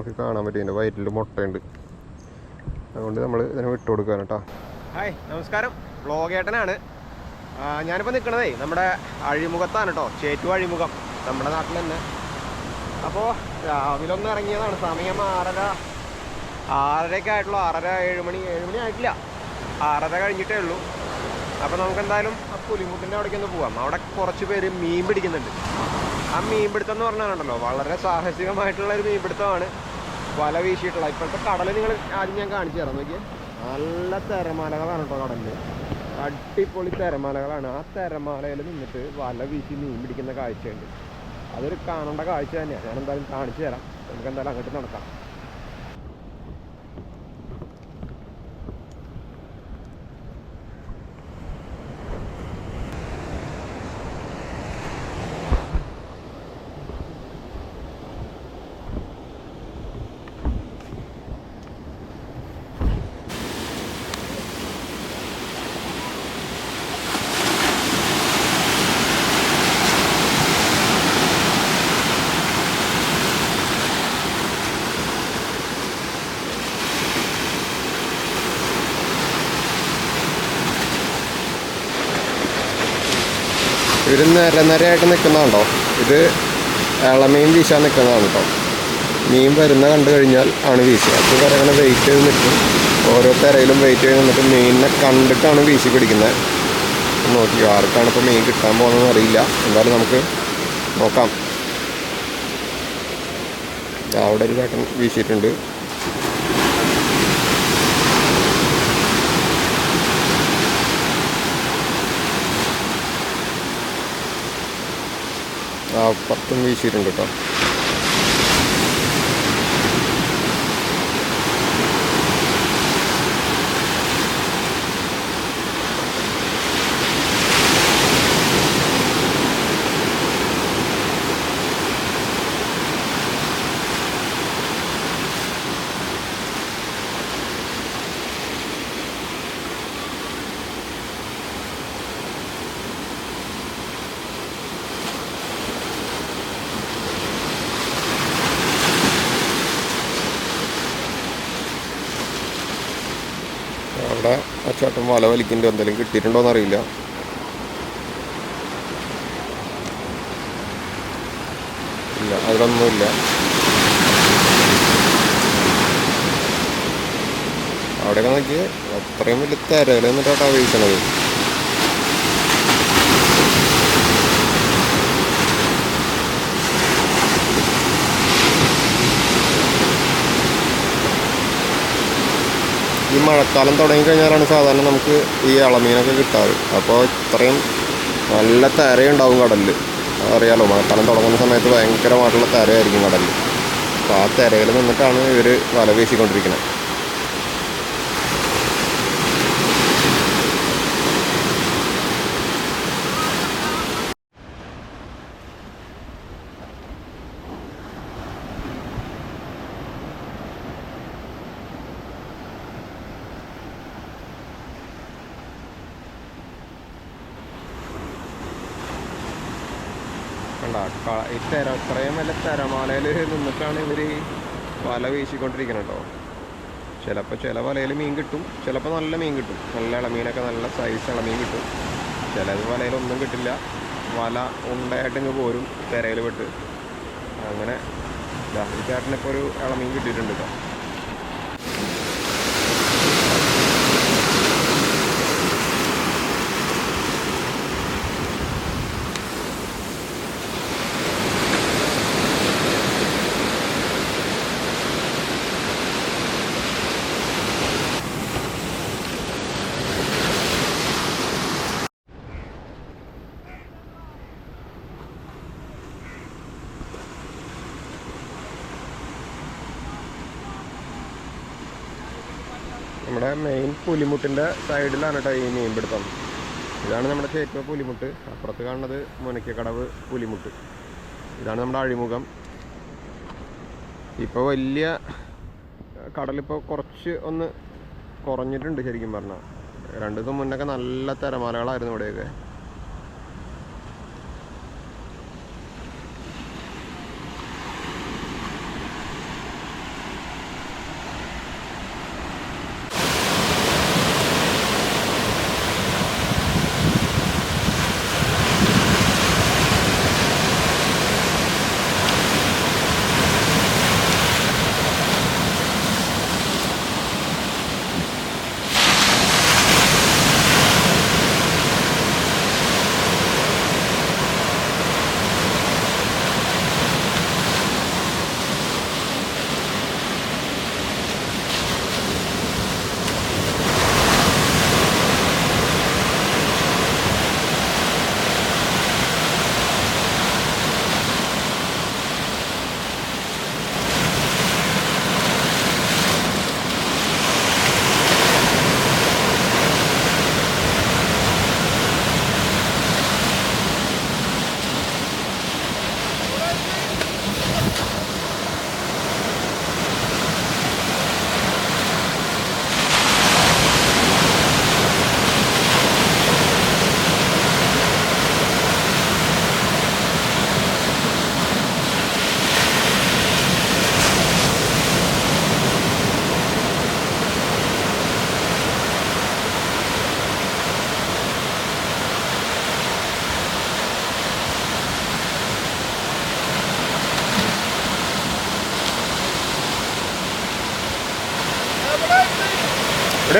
ഇത് കാണാൻ പറ്റും. ഇതിൻ്റെ വയറ്റിൽ മുട്ടയുണ്ട്, അതുകൊണ്ട് നമ്മൾ ഇതിനെ വിട്ടു കൊടുക്കുകയാണ് കേട്ടോ. ഹായ്, നമസ്കാരം. വ്ളോഗേട്ടനാണ്. ഞാനിപ്പോൾ നിൽക്കണതേ നമ്മുടെ അഴിമുഖത്താണ് കേട്ടോ. ചേറ്റു അഴിമുഖം, നമ്മുടെ നാട്ടിൽ തന്നെ. അപ്പോൾ രാവിലെ ഒന്ന് ഇറങ്ങിയതാണ്. സമയം 6:30 ആയിട്ടുള്ളൂ. 7 മണി ആയിട്ടില്ല, 6:30 കഴിഞ്ഞിട്ടേ ഉള്ളൂ. അപ്പോൾ നമുക്ക് എന്തായാലും ആ പുലിമുട്ടിൻ്റെ അവിടേക്ക് ഒന്ന് പോകാം. അവിടെ കുറച്ച് പേര് മീൻ പിടിക്കുന്നുണ്ട്. ആ മീൻപിടുത്തം എന്ന് പറഞ്ഞാലുണ്ടല്ലോ വളരെ സാഹസികമായിട്ടുള്ള ഒരു മീൻപിടുത്തമാണ്. വല വീശിയിട്ടുള്ള ഇപ്പോഴത്തെ കടൽ നിങ്ങൾ ആദ്യം ഞാൻ കാണിച്ചു തരാം. നോക്കിയാൽ നല്ല തിരമാലകളാണ് കേട്ടോ കടലിൽ. അടിപൊളി തിരമാലകളാണ്. ആ തിരമാലയിൽ നിന്നിട്ട് വല വീശി മീൻ പിടിക്കുന്ന കാഴ്ചയുണ്ട്. അതൊരു കാണേണ്ട കാഴ്ച തന്നെയാണ്. ഞാൻ എന്തായാലും കാണിച്ചു തരാം. നമുക്ക് എന്തായാലും അങ്ങോട്ട് നടക്കാം. ഇവർ നിരയായിട്ട് നിൽക്കുന്നതുണ്ടോ? ഇത് ഇളമീൻ വീശാൻ നിൽക്കുന്നതാണ് കേട്ടോ. മീൻ വരുന്ന കണ്ടു കഴിഞ്ഞാൽ ആണ് വീശുക. അപ്പോൾ ഇവരങ്ങനെ വെയിറ്റ് ചെയ്ത് നിൽക്കും. ഓരോ തിരയിലും വെയിറ്റ് ചെയ്ത് നിന്നിട്ട് മീനിനെ കണ്ടിട്ടാണ് വീശി പിടിക്കുന്നത്. നോക്കി ആർക്കാണ് ഇപ്പോൾ മീൻ കിട്ടാൻ പോകുന്നതെന്ന് അറിയില്ല. എന്തായാലും നമുക്ക് നോക്കാം. അവിടെ ഒരു ചേട്ടൻ വീശിയിട്ടുണ്ട്. അപ്പുറത്തും വീശിയിട്ടുണ്ട് കേട്ടോ. അവിടെ ആ ചേട്ടൻ വല വലിക്കുന്നുണ്ട്. എന്തെങ്കിലും കിട്ടിയിട്ടുണ്ടോയെന്ന് അറിയില്ല. ഇല്ല, അതിലൊന്നുമില്ല. അവിടെയൊക്കെ നോക്കി അത്രയും വലിയ തിരകൾ എന്നിട്ടാ വീശണത്. ഈ മഴക്കാലം തുടങ്ങിക്കഴിഞ്ഞാലാണ് സാധാരണ നമുക്ക് ഈ ഇളമീനൊക്കെ കിട്ടാറ്. അപ്പോൾ ഇത്രയും നല്ല തിരയുണ്ടാവും കടലിൽ. അറിയാലോ, മഴക്കാലം തുടങ്ങുന്ന സമയത്ത് ഭയങ്കരമായിട്ടുള്ള തിരയായിരിക്കും കടലിൽ. അപ്പോൾ ആ തിരയിൽ നിന്നിട്ടാണ് ഇവർ വല വീശിക്കൊണ്ടിരിക്കുന്നത്. ഈ ഇത്രയും വലിയ തിരമാലയിൽ നിന്നിട്ടാണ് ഇവർ വല വീശിക്കൊണ്ടിരിക്കുന്നത് കേട്ടോ. ചിലപ്പോൾ ചില വലയിൽ മീൻ കിട്ടും, ചിലപ്പോൾ നല്ല മീൻ കിട്ടും. നല്ല ഇളമീനൊക്കെ നല്ല സൈസ് ഇളമീൻ കിട്ടും. ചിലത് വലയിലൊന്നും കിട്ടില്ല. വല ഉണ്ടായിട്ടിങ്ങ് പോരും തിരയിൽ വിട്ട്. അങ്ങനെ ഈ ചേട്ടനിപ്പോൾ ഒരു ഇളമീൻ കിട്ടിയിട്ടുണ്ട് കേട്ടോ. നമ്മുടെ മെയിൻ പുലിമുട്ടിൻ്റെ സൈഡിലാണ് കേട്ടോ ഈ മീൻപിടുത്തം. ഇതാണ് നമ്മുടെ ചേറ്റുവ പുലിമുട്ട്. അപ്പുറത്ത് കാണുന്നത് മുനയ്ക്കക്കടവ് പുലിമുട്ട്. ഇതാണ് നമ്മുടെ അഴിമുഖം. ഇപ്പോൾ വലിയ കടലിപ്പോൾ കുറച്ച് ഒന്ന് കുറഞ്ഞിട്ടുണ്ട് ശരിക്കും പറഞ്ഞാൽ. 2 ദിവസം മുന്നൊക്കെ നല്ല തിരമാലകളായിരുന്നു ഇവിടെയൊക്കെ.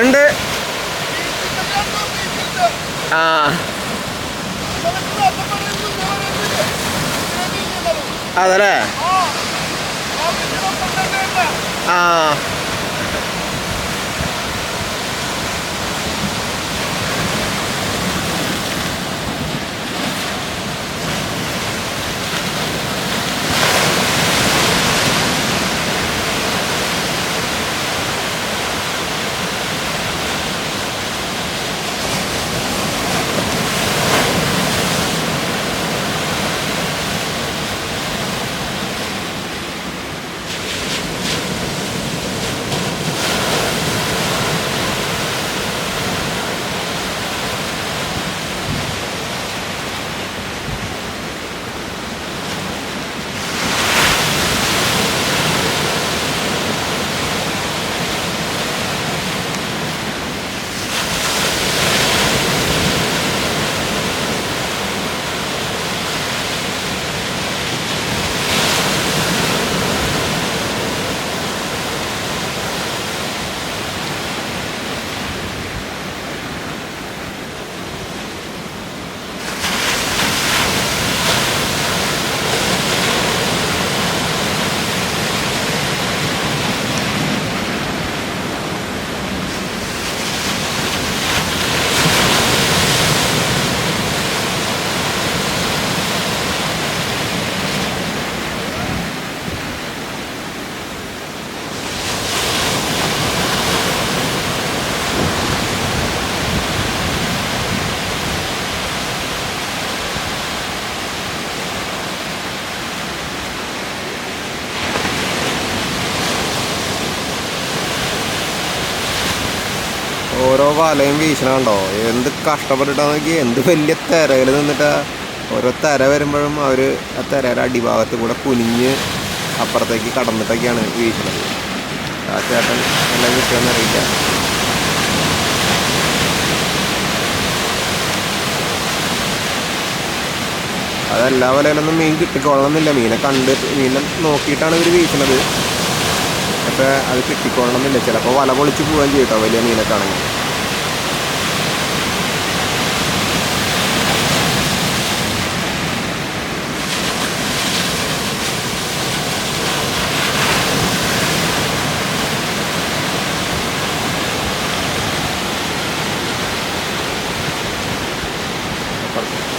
ഉണ്ട്. ആ അതല്ലേ. ആ ഓരോ വലയും വീശണുണ്ടോ, എന്ത് കഷ്ടപ്പെട്ടിട്ടാന്ന് നോക്കി. എന്ത് വലിയ തിരയിൽ നിന്നിട്ടാ ഓരോ തിര വരുമ്പോഴും അവർ ആ തിരയുടെ അടിഭാഗത്ത് കൂടെ കുനിഞ്ഞ് അപ്പുറത്തേക്ക് കടന്നിട്ടൊക്കെയാണ് വീശണത്. ആ ചേട്ടൻ എല്ലാം കിട്ടുമെന്നറിയില്ല. അതെല്ലാ വലയിലൊന്നും മീൻ കിട്ടിക്കൊള്ളണമെന്നില്ല. മീനെ നോക്കിയിട്ടാണ് ഇവർ വീശണത്. പക്ഷേ അത് കിട്ടിക്കൊള്ളണമെന്നില്ല. ചിലപ്പോൾ വല പൊളിച്ച് പോവുകയും ചെയ്യും കേട്ടോ, വലിയ മീനൊക്കെ ആണെങ്കിൽ.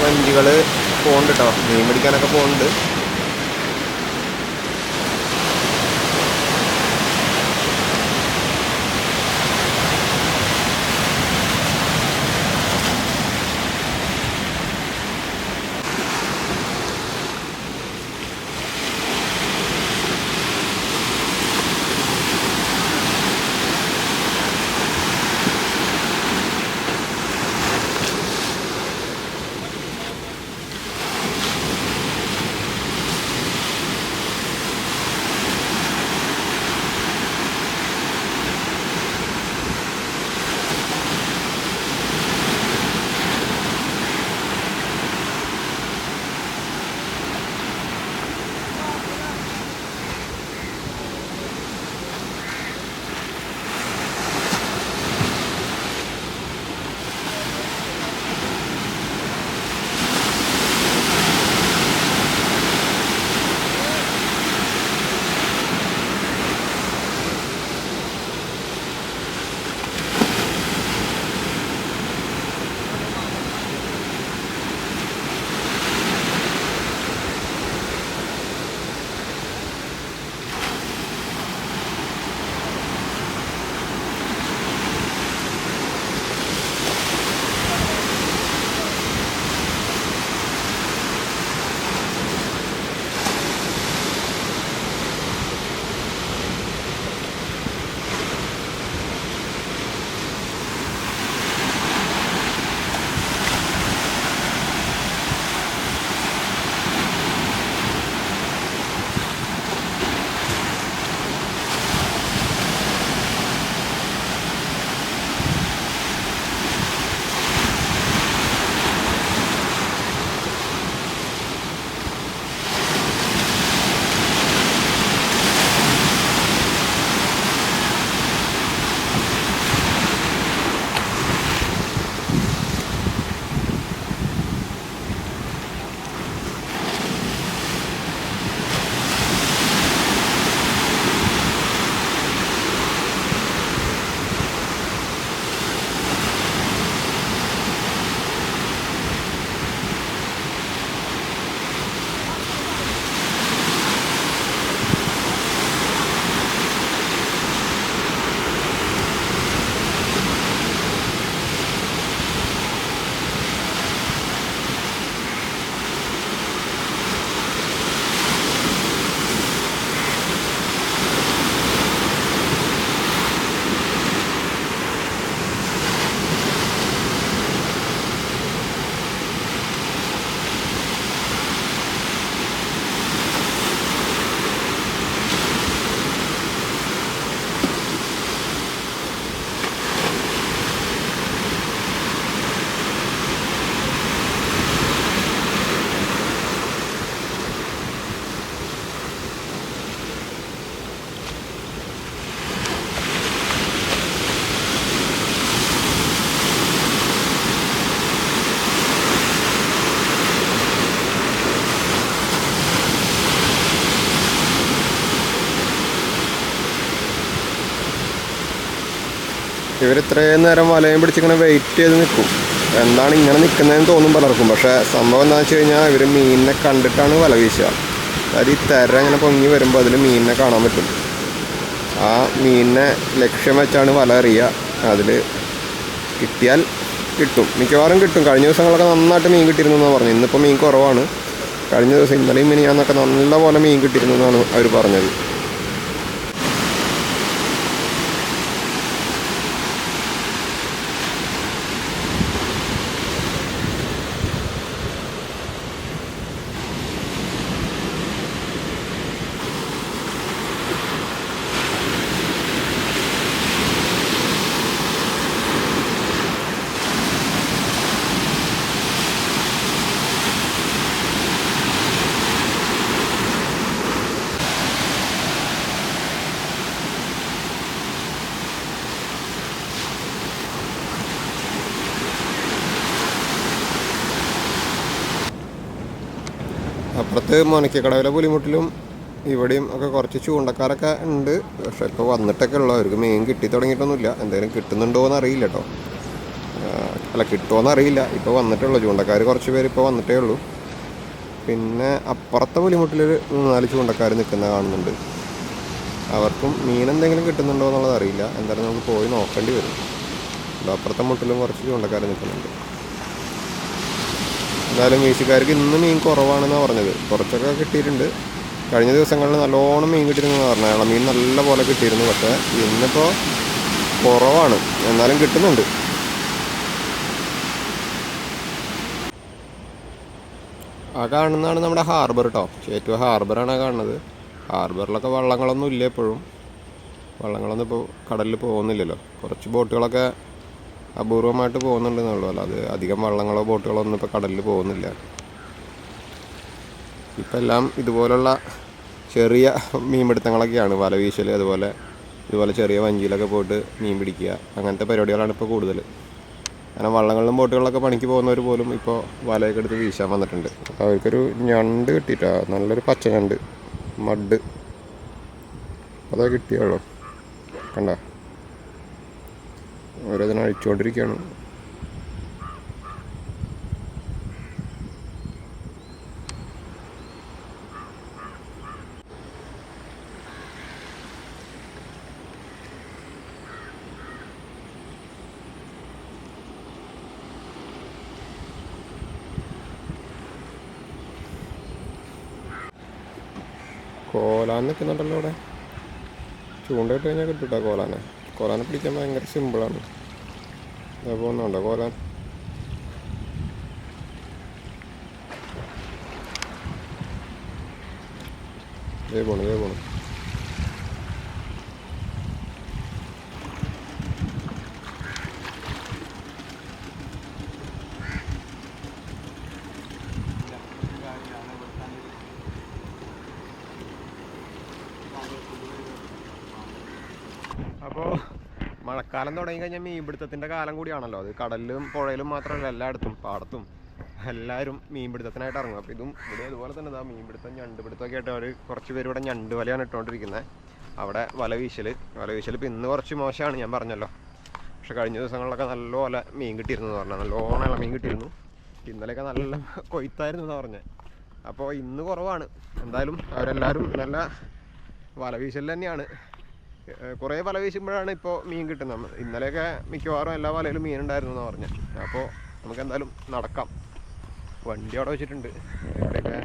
വഞ്ചികൾ പോകുന്നുണ്ട് കേട്ടോ, മീൻ പിടിക്കാനൊക്കെ പോകുന്നുണ്ട്. ഇവർ ഇത്രയും നേരം വലയും പിടിച്ചിങ്ങനെ വെയിറ്റ് ചെയ്ത് നിൽക്കും. എന്താണ് ഇങ്ങനെ നിൽക്കുന്നതെന്ന് തോന്നും പലർക്കും. പക്ഷേ സംഭവം എന്താണെന്ന് വെച്ച് കഴിഞ്ഞാൽ ഇവർ മീനിനെ കണ്ടിട്ടാണ് വല വീശുക. അതായത് ഈ തിര ഇങ്ങനെ പൊങ്ങി വരുമ്പോൾ അതിൽ മീനിനെ കാണാൻ പറ്റും. ആ മീനിനെ ലക്ഷ്യം വെച്ചാണ് വല എറിയുക. അതിൽ കിട്ടിയാൽ കിട്ടും, മിക്കവാറും കിട്ടും. കഴിഞ്ഞ ദിവസങ്ങളൊക്കെ നന്നായിട്ട് മീൻ കിട്ടിയിരുന്നു എന്നാണ് പറഞ്ഞത്. ഇന്നിപ്പോൾ മീൻ കുറവാണ്. കഴിഞ്ഞ ദിവസം ഇന്നലെയും മിനിയാന്നൊക്കെ നല്ല പോലെ മീൻ കിട്ടിയിരുന്നു എന്നാണ് അവർ പറഞ്ഞത്. അപ്പുറത്ത് മുനക്കക്കടവിലെ പുലിമുട്ടിലും ഇവിടെയും ഒക്കെ കുറച്ച് ചൂണ്ടക്കാരൊക്കെ ഉണ്ട്. പക്ഷെ ഇപ്പോൾ വന്നിട്ടൊക്കെ ഉള്ളൂ. അവർക്ക് മീൻ കിട്ടി തുടങ്ങിയിട്ടൊന്നുമില്ല. എന്തെങ്കിലും കിട്ടുന്നുണ്ടോ എന്ന് അറിയില്ല കേട്ടോ. അല്ല, കിട്ടുമോ എന്നറിയില്ല. ഇപ്പോൾ വന്നിട്ടുള്ളൂ ചൂണ്ടക്കാർ. കുറച്ച് പേര് ഇപ്പോൾ വന്നിട്ടേ ഉള്ളൂ. പിന്നെ അപ്പുറത്തെ പുലിമുട്ടിൽ 3-4 ചൂണ്ടക്കാർ നിൽക്കുന്ന കാണുന്നുണ്ട്. അവർക്കും മീൻ എന്തെങ്കിലും കിട്ടുന്നുണ്ടോ എന്നുള്ളത് അറിയില്ല. എന്തായാലും നമുക്ക് പോയി നോക്കേണ്ടി വരും. അപ്പുറത്തെ മുട്ടിലും കുറച്ച് ചൂണ്ടക്കാർ നിൽക്കുന്നുണ്ട്. എന്തായാലും വീശുകാർക്ക് ഇന്ന് മീൻ കുറവാണെന്നാണ് പറഞ്ഞത്. കുറച്ചൊക്കെ കിട്ടിയിട്ടുണ്ട്. കഴിഞ്ഞ ദിവസങ്ങളിൽ നല്ലോണം മീൻ കിട്ടിയിരുന്നു പറഞ്ഞാൽ മീൻ നല്ല പോലെ കിട്ടിയിരുന്നു. പക്ഷേ ഇന്നിപ്പോൾ കുറവാണ്, എന്നാലും കിട്ടുന്നുണ്ട്. ആ കാണുന്നതാണ് നമ്മുടെ ഹാർബർ കേട്ടോ. ചേറ്റുവ ഹാർബറാണ് കാണുന്നത്. ഹാർബറിലൊക്കെ വള്ളങ്ങളൊന്നും ഇല്ല എപ്പോഴും. വള്ളങ്ങളൊന്നും ഇപ്പോൾ കടലിൽ പോകുന്നില്ലല്ലോ. കുറച്ച് ബോട്ടുകളൊക്കെ അപൂർവമായിട്ട് പോകുന്നുണ്ടെന്നുള്ളൂ. അല്ലാതെ അധികം വള്ളങ്ങളോ ബോട്ടുകളോ ഒന്നും ഇപ്പോൾ കടലിൽ പോകുന്നില്ല. ഇപ്പം എല്ലാം ഇതുപോലുള്ള ചെറിയ മീൻപിടുത്തങ്ങളൊക്കെയാണ്. വല വീശൽ, ഇതുപോലെ ചെറിയ വഞ്ചിയിലൊക്കെ പോയിട്ട് മീൻ പിടിക്കുക, അങ്ങനത്തെ പരിപാടികളാണ് ഇപ്പോൾ കൂടുതൽ. കാരണം വള്ളങ്ങളിലും ബോട്ടുകളിലൊക്കെ പണിക്ക് പോകുന്നവർ പോലും ഇപ്പോൾ വലയൊക്കെ എടുത്ത് വീശാൻ വന്നിട്ടുണ്ട്. അപ്പോൾ അവർക്കൊരു ഞണ്ട് കിട്ടിയിട്ടാണ്, നല്ലൊരു പച്ച ഞണ്ട്, മഡ്, അതേ കിട്ടിയുള്ളൂ. കണ്ട, ഓരോതിനെ അഴിച്ചുകൊണ്ടിരിക്കുകയാണ്. കോലാൻ നിൽക്കുന്നുണ്ടല്ലോ ഇവിടെ. ചൂണ്ടയിട്ട് കഴിഞ്ഞാൽ കിട്ടൂട്ടോ കോലാനെ പിടിക്കാൻ ഭയങ്കര സിമ്പിളാണ്. ഇതാ പോകുന്നുണ്ടോ കോലാൻ? പോണു. അപ്പോൾ മഴക്കാലം തുടങ്ങിക്കഴിഞ്ഞാൽ മീൻപിടുത്തത്തിൻ്റെ കാലം കൂടിയാണല്ലോ. അത് കടലിലും പുഴയിലും മാത്രമല്ല, എല്ലായിടത്തും പാടത്തും എല്ലാവരും മീൻപിടുത്തത്തിനായിട്ട് ഇറങ്ങും. അപ്പോൾ ഇവിടെ അതുപോലെ തന്നെ മീൻപിടുത്തം, ഞണ്ടുപിടുത്തമൊക്കെ ആയിട്ട് അവർ കുറച്ച് പേര് ഇവിടെ ഞണ്ട് വലയാണ് ഇട്ടുകൊണ്ടിരിക്കുന്നത്. അവിടെ വല വീശൽ ഇപ്പോൾ ഇന്ന് കുറച്ച് മോശമാണ്, ഞാൻ പറഞ്ഞല്ലോ. പക്ഷെ കഴിഞ്ഞ ദിവസങ്ങളിലൊക്കെ നല്ലപോലെ മീൻ കിട്ടിയിരുന്നു എന്ന് പറഞ്ഞാൽ, നല്ലോണം മീൻ കിട്ടിയിരുന്നു. ഇന്നലെയൊക്കെ നല്ല കൊയ്ത്തായിരുന്നു എന്ന് പറഞ്ഞത്. അപ്പോൾ ഇന്ന് കുറവാണ്. എന്തായാലും അവരെല്ലാവരും നല്ല വല വീശൽ തന്നെയാണ്. കുറേ വല വീശുമ്പോഴാണ് ഇപ്പോൾ മീൻ കിട്ടുന്നത്. ഇന്നലെയൊക്കെ മിക്കവാറും എല്ലാ വലയിലും മീൻ ഉണ്ടായിരുന്നു എന്ന് പറഞ്ഞത്. അപ്പോൾ നമുക്ക് എന്തായാലും നടക്കാം. വണ്ടി അവിടെ വെച്ചിട്ടുണ്ട്. ഇവിടെയൊക്കെ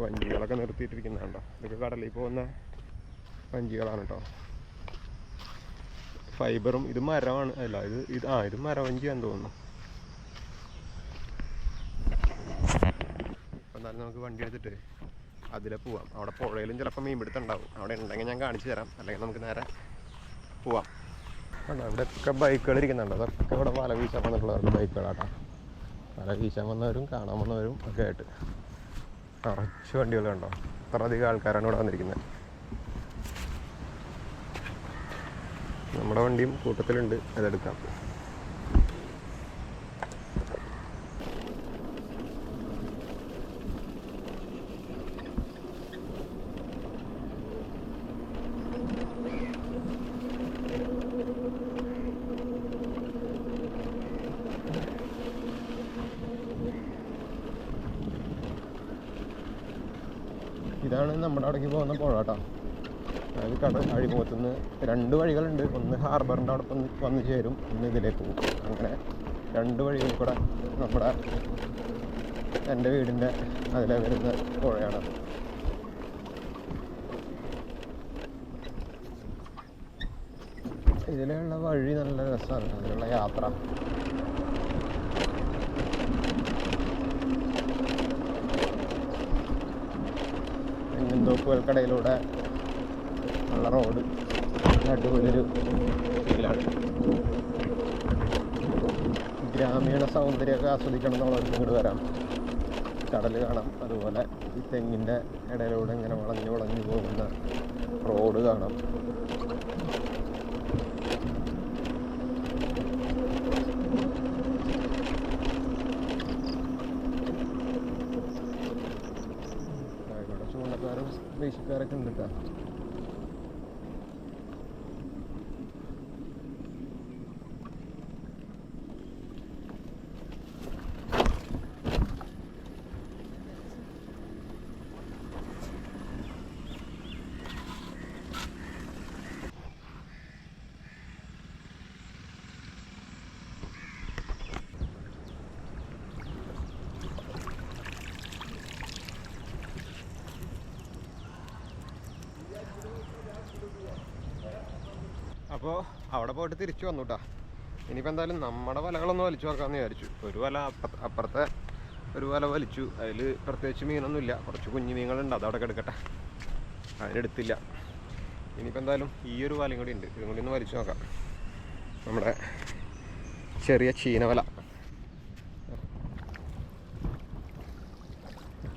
വഞ്ചികളൊക്കെ നിർത്തിയിട്ടിരിക്കുന്നതുണ്ടോ. ഇതൊക്കെ കടലിൽ പോകുന്ന വഞ്ചികളാണ് കേട്ടോ. ഫൈബറും ഇത് മരമാണ്. അല്ല, ഇത് മരവഞ്ചിയാന്ന് തോന്നുന്നു. അപ്പം എന്നാലും നമുക്ക് വണ്ടി എടുത്തിട്ട് അതിലെ പോവാം. അവിടെ പുഴയിലും ചിലപ്പോൾ മീൻപിടുത്തം ഉണ്ടാവും. അവിടെ ഉണ്ടെങ്കിൽ ഞാൻ കാണിച്ചു തരാം, അല്ലെങ്കിൽ നമുക്ക് നേരെ പോവാം. ഇവിടെയൊക്കെ ബൈക്കുകൾ ഇരിക്കുന്നുണ്ട്. അതൊക്കെ ഇവിടെ വല വീശാൻ വന്നിട്ടുള്ളവർക്ക് ബൈക്കുകളാട്ടോ. വല വീശാൻ വന്നവരും കാണാൻ വന്നവരും ഒക്കെ ആയിട്ട് കുറച്ച് വണ്ടികളുണ്ടോ. അത്ര അധികം ആൾക്കാരാണ് ഇവിടെ വന്നിരിക്കുന്നത്. നമ്മുടെ വണ്ടിയും കൂട്ടത്തിലുണ്ട്, അതെടുക്കാം. ഇതാണ് നമ്മുടെ അവിടേക്ക് പോകുന്ന പുഴ കേട്ടോ. അതായത് അഴിമുഖത്തു നിന്ന് 2 വഴികളുണ്ട്. ഒന്ന് ഹാർബറിൻ്റെ അവിടെ വന്ന് ചേരും, ഒന്ന് ഇതിലേക്ക് പോകും. അങ്ങനെ 2 വഴികളിൽ കൂടെ എൻ്റെ വീടിൻ്റെ അതിലെ വരുന്ന പുഴയാണത്. ഇതിലുള്ള വഴി നല്ല രസമാണ്, അതിലുള്ള യാത്ര. തെങ്ങിൻതോപ്പുകൾക്കിടയിലൂടെ ഉള്ള റോഡ് അടിപൊളിയൊരു ഫീലാണ്. ഗ്രാമീണ സൗന്ദര്യമൊക്കെ ആസ്വദിക്കണം എന്നുള്ളവർക്ക് ഇങ്ങോട്ട് വരാം. കടൽ കാണാം, അതുപോലെ ഈ തെങ്ങിൻ്റെ ഇടയിലൂടെ ഇങ്ങനെ വളഞ്ഞു പോകുന്ന റോഡ് കാണാം. ചൂണ്ടക്കാരും വീശിക്കാരൊക്കെ ഉണ്ട് കേട്ടോ. അപ്പോൾ അവിടെ പോയിട്ട് തിരിച്ചു വന്നു കേട്ടോ. ഇനിയിപ്പോൾ എന്തായാലും നമ്മുടെ വലകളൊന്ന് വലിച്ചു നോക്കാമെന്ന് വിചാരിച്ചു. ഒരു വല അപ്പുറത്തെ ഒരു വല വലിച്ചു. അതിൽ പ്രത്യേകിച്ച് മീനൊന്നുമില്ല, കുറച്ച് കുഞ്ഞു മീനുകളുണ്ട്, അതവിടെ കിടക്കട്ടെ, അതിനെടുത്തില്ല. ഇനിയിപ്പോൾ എന്തായാലും ഈ ഒരു വലയും കൂടി ഉണ്ട്, ഇതും കൂടി ഒന്ന് വലിച്ചു നോക്കാം. നമ്മുടെ ചെറിയ ചീനവല.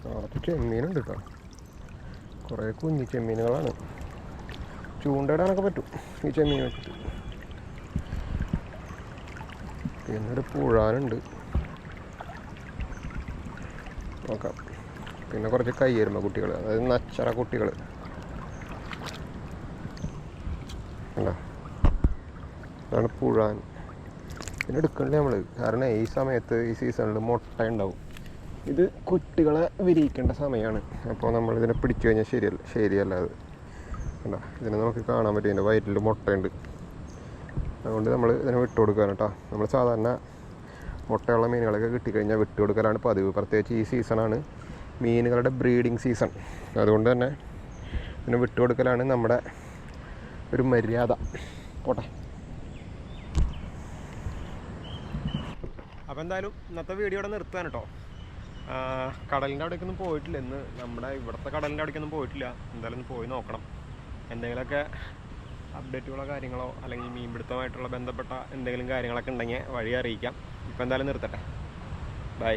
കുറച്ച് ചെമ്മീനുണ്ട് കേട്ടോ, കുറേ കുഞ്ഞു ചെമ്മീനുകളാണ്. ചൂണ്ടയിടാനൊക്കെ പറ്റും ഈ ചെമ്മീൻ വെച്ചിട്ട്. പിന്നൊരു പുഴാനുണ്ട്, നോക്കാം. പിന്നെ കുറച്ച് കയ്യേരുമ്പ കുട്ടികൾ, അതായത് നച്ചറ കുട്ടികൾ ഉണ്ടോ, അതാണ് പുഴാൻ. പിന്നെ എടുക്കണ്ടേ നമ്മൾ, കാരണം ഈ സമയത്ത് ഈ സീസണിൽ മുട്ട ഉണ്ടാവും. ഇത് കുട്ടികളെ വിരിയിക്കേണ്ട സമയമാണ്. അപ്പോൾ നമ്മളിതിനെ പിടിച്ചു കഴിഞ്ഞാൽ ശരിയല്ല അത്. കണ്ടോ, ഇതിനെ നമുക്ക് കാണാൻ പറ്റും, ഇതിൻ്റെ വയറ്റിൽ മുട്ടയുണ്ട്. അതുകൊണ്ട് നമ്മൾ ഇതിനെ വിട്ടു കൊടുക്കുകയാണ് കേട്ടോ. നമ്മൾ സാധാരണ മുട്ടയുള്ള മീനുകളൊക്കെ കിട്ടിക്കഴിഞ്ഞാൽ വിട്ടു കൊടുക്കലാണ് പതിവ്. പ്രത്യേകിച്ച് ഈ സീസണാണ് മീനുകളുടെ ബ്രീഡിങ് സീസൺ. അതുകൊണ്ട് തന്നെ ഇതിനെ വിട്ടു കൊടുക്കലാണ് നമ്മുടെ ഒരു മര്യാദ. പോട്ടെ. അപ്പോൾ എന്തായാലും ഇന്നത്തെ വീഡിയോ ഇവിടെ നിർത്താൻ കേട്ടോ. കടലിൻ്റെ അവിടേക്കൊന്നും പോയിട്ടില്ല ഇന്ന്, നമ്മുടെ ഇവിടുത്തെ കടലിൻ്റെ അവിടേക്കൊന്നും പോയിട്ടില്ല. എന്തായാലും പോയി നോക്കണം. എന്തെങ്കിലുമൊക്കെ അപ്ഡേറ്റുകളോ കാര്യങ്ങളോ അല്ലെങ്കിൽ മീൻപിടുത്തമായിട്ടുള്ള ബന്ധപ്പെട്ട എന്തെങ്കിലും കാര്യങ്ങളൊക്കെ ഉണ്ടെങ്കിൽ വഴി അറിയിക്കാം. ഇപ്പോൾ എന്തായാലും നിർത്തട്ടെ. ബൈ.